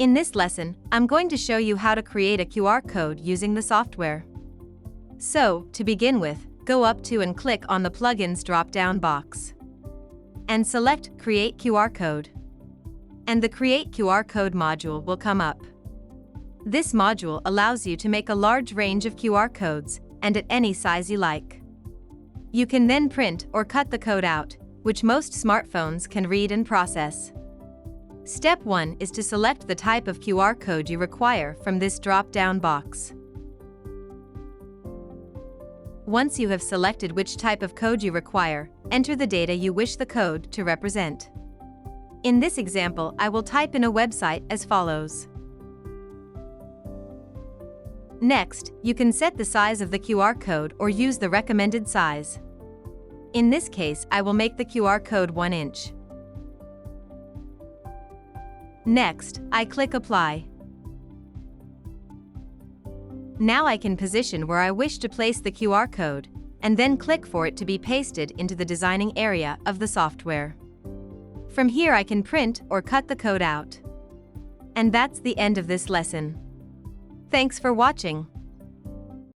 In this lesson, I'm going to show you how to create a QR code using the software. So, to begin with, go up to and click on the Plugins drop-down box. And select Create QR Code. And the Create QR Code module will come up. This module allows you to make a large range of QR codes, and at any size you like. You can then print or cut the code out, which most smartphones can read and process. Step 1 is to select the type of QR code you require from this drop-down box. Once you have selected which type of code you require, enter the data you wish the code to represent. In this example, I will type in a website as follows. Next, you can set the size of the QR code or use the recommended size. In this case, I will make the QR code 1 inch. Next, I click Apply. Now I can position where I wish to place the QR code, and then click for it to be pasted into the designing area of the software. From here I can print or cut the code out. And that's the end of this lesson. Thanks for watching.